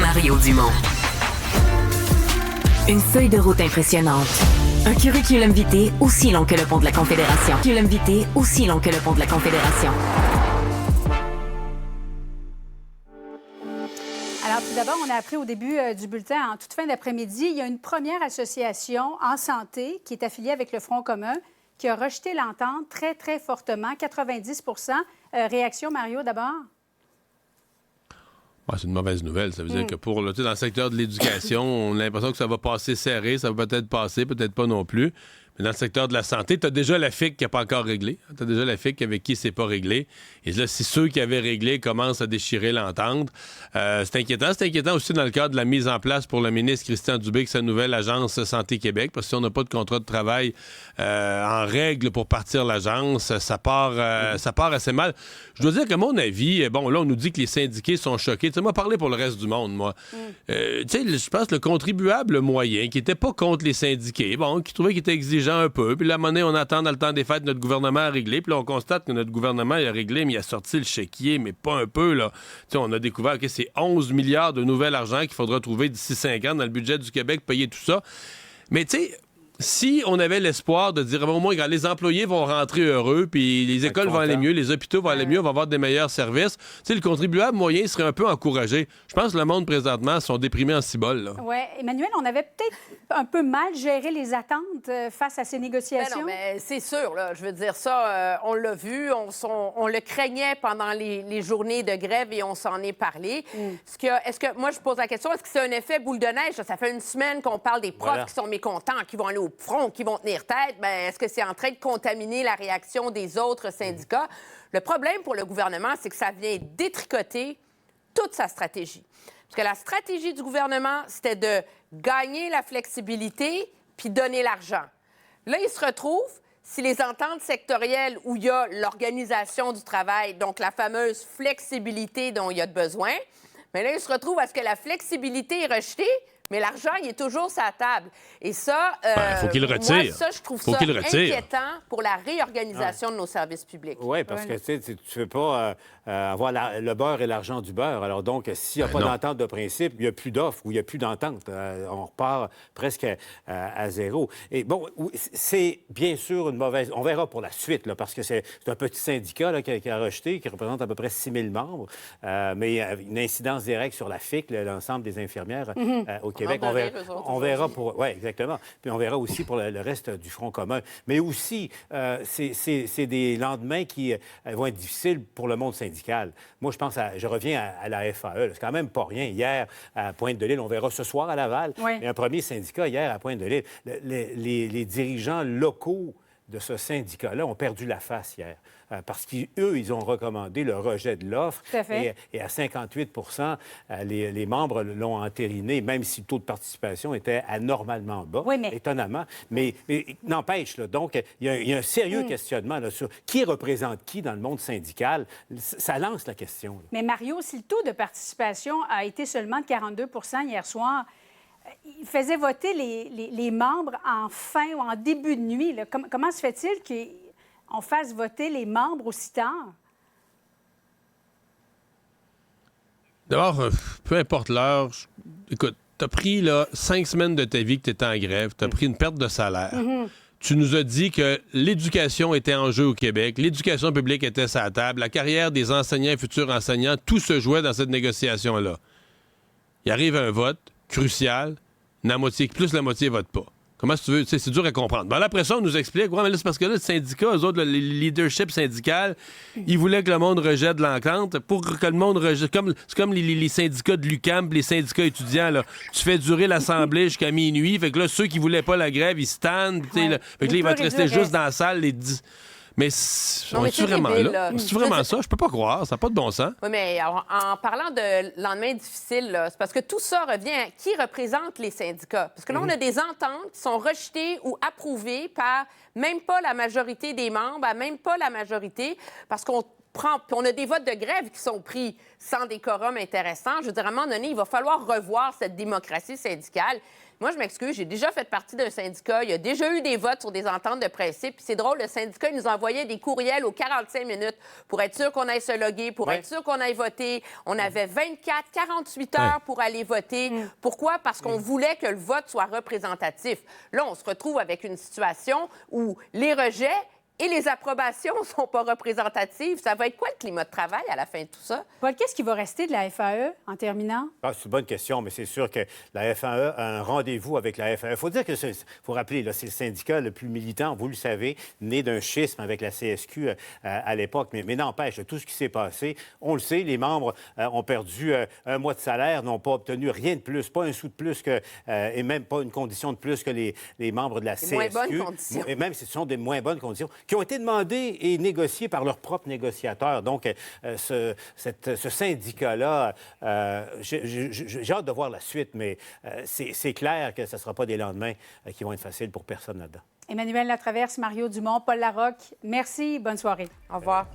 Mario Dumont. Une feuille de route impressionnante. Un curriculum vitae aussi long que le pont de la Confédération. Curriculum vitae aussi long que le pont de la Confédération. Alors, tout d'abord, on a appris au début du bulletin, en toute fin d'après-midi, il y a une première association en santé qui est affiliée avec le Front commun qui a rejeté l'entente très, très fortement, 90 Réaction, Mario, d'abord? C'est une mauvaise nouvelle. Ça veut dire que dans le secteur de l'éducation, on a l'impression que ça va passer serré. Ça va peut-être passer, peut-être pas non plus. Mais dans le secteur de la santé, tu as déjà la FIC qui n'a pas encore réglé. Tu as déjà la FIC avec qui c'est pas réglé. Et là, si ceux qui avaient réglé commencent à déchirer l'entente, c'est inquiétant. C'est inquiétant aussi dans le cadre de la mise en place pour le ministre Christian Dubé avec sa nouvelle agence Santé Québec, parce que si on n'a pas de contrat de travail en règle pour partir l'agence, ça part assez mal. Je dois dire qu'à mon avis, là, on nous dit que les syndiqués sont choqués. Tu sais, moi, parler pour le reste du monde, moi. Tu sais, je pense que le contribuable moyen, qui n'était pas contre les syndiqués, qui trouvait qu'il était exigeant un peu, puis la monnaie, on attend dans le temps des fêtes notre gouvernement a réglé, puis là, on constate que notre gouvernement il a réglé, mais il a sorti le chéquier, mais pas un peu, là. Tu sais, on a découvert que c'est 11 milliards de nouvel argent qu'il faudra trouver d'ici 5 ans dans le budget du Québec, payer tout ça. Mais tu sais, si on avait l'espoir de dire, au moins, quand les employés vont rentrer heureux, puis les écoles vont aller mieux, les hôpitaux vont aller mieux, on va avoir des meilleurs services, tu sais, le contribuable moyen serait un peu encouragé. Je pense que le monde, présentement, sont déprimés en cibole. Oui. Emmanuel, on avait peut-être un peu mal géré les attentes face à ces négociations. Non, mais c'est sûr, là. Je veux dire, ça, on l'a vu, on le craignait pendant les journées de grève et on s'en est parlé. Moi, je pose la question, est-ce que c'est un effet boule de neige? Ça fait une semaine qu'on parle des profs qui sont mécontents, qui vont aller au front, qui vont tenir tête. Est-ce que c'est en train de contaminer la réaction des autres syndicats? Le problème pour le gouvernement, c'est que ça vient détricoter toute sa stratégie. Parce que la stratégie du gouvernement, c'était de gagner la flexibilité puis donner l'argent. Là, il se retrouve, si les ententes sectorielles où il y a l'organisation du travail, donc la fameuse flexibilité dont il y a besoin, mais là, il se retrouve à ce que la flexibilité est rejetée, mais l'argent, il est toujours sur la table. Et ça, faut qu'il le retire. Moi, ça, je trouve ça inquiétant pour la réorganisation de nos services publics. Oui, parce que tu ne veux pas avoir le beurre et l'argent du beurre. Alors donc, s'il n'y a pas d'entente de principe, il n'y a plus d'offres ou il n'y a plus d'entente. On repart presque à zéro. Et bon, c'est bien sûr une mauvaise... On verra pour la suite, là, parce que c'est un petit syndicat là, qui a rejeté, qui représente à peu près 6 000 membres, mais une incidence directe sur la FIC, l'ensemble des infirmières au Québec. On verra pour... Oui, exactement. Puis on verra aussi pour le reste du Front commun. Mais aussi, c'est des lendemains qui vont être difficiles pour le monde syndical. Moi, je reviens à la FAE. C'est quand même pas rien. Hier, à Pointe-de-l'Île, on verra ce soir à Laval. Oui. Il y a un premier syndicat hier à Pointe-de-l'Île. Les dirigeants locaux de ce syndicat-là ont perdu la face hier. Parce qu'eux, ils ont recommandé le rejet de l'offre. Et à 58 les membres l'ont entériné, même si le taux de participation était anormalement bas, étonnamment. Mais n'empêche, là, donc, il y a un sérieux questionnement là, sur qui représente qui dans le monde syndical. Ça lance la question. Là. Mais Mario, si le taux de participation a été seulement de 42 hier soir, il faisait voter les membres en fin ou en début de nuit. Là. Comment se fait-il qu'on fasse voter les membres aussi tard? D'abord, peu importe l'heure, écoute, t'as pris 5 semaines de ta vie que t'étais en grève, t'as pris une perte de salaire. Tu nous as dit que l'éducation était en jeu au Québec, l'éducation publique était sur la table, la carrière des enseignants et futurs enseignants, tout se jouait dans cette négociation-là. Il arrive un vote crucial, la moitié vote pas. Comment tu veux? C'est dur à comprendre. Là, après ça, on nous explique, mais là, c'est parce que là, le syndicat, eux autres, le leadership syndical, ils voulaient que le monde rejette l'entente. Pour que le monde rejette... C'est comme les syndicats de l'UQAM, les syndicats étudiants, là. Tu fais durer l'Assemblée jusqu'à minuit. Fait que là, ceux qui voulaient pas la grève, ils se tannent. Fait que là, il va te rester juste dans la salle les 10... Mais c'est vraiment là? C'est vraiment ça? Je peux pas croire. Ça n'a pas de bon sens. Oui, mais en parlant de lendemain difficile, là, c'est parce que tout ça revient à qui représente les syndicats. Parce que là, on a des ententes qui sont rejetées ou approuvées par même pas la majorité des membres, même pas la majorité, parce qu'on a des votes de grève qui sont pris sans décorum intéressant. Je veux dire, à un moment donné, il va falloir revoir cette démocratie syndicale. Moi, je m'excuse, j'ai déjà fait partie d'un syndicat. Il y a déjà eu des votes sur des ententes de principe. Puis c'est drôle, le syndicat il nous envoyait des courriels aux 45 minutes pour être sûr qu'on aille se loguer, pour être sûr qu'on aille voter. On avait 24, 48 heures pour aller voter. Pourquoi? Parce qu'on voulait que le vote soit représentatif. Là, on se retrouve avec une situation où les rejets et les approbations ne sont pas représentatives. Ça va être quoi le climat de travail à la fin de tout ça? Paul, qu'est-ce qui va rester de la FAE en terminant? C'est une bonne question, mais c'est sûr que la FAE a un rendez-vous avec la FAE. Il faut dire que faut rappeler, là, c'est le syndicat le plus militant, vous le savez, né d'un schisme avec la CSQ à l'époque. Mais n'empêche, tout ce qui s'est passé, on le sait, les membres ont perdu un mois de salaire, n'ont pas obtenu rien de plus, pas un sou de plus que, et même pas une condition de plus que les membres de la CSQ. Moins bonnes conditions. Et même si ce sont des moins bonnes conditions, qui ont été demandées et négociées par leurs propres négociateurs. Donc, ce syndicat-là, j'ai hâte de voir la suite, mais c'est clair que ce ne sera pas des lendemains qui vont être faciles pour personne là-dedans. Emmanuel Latraverse, Mario Dumont, Paul Larocque, merci. Bonne soirée. Au revoir.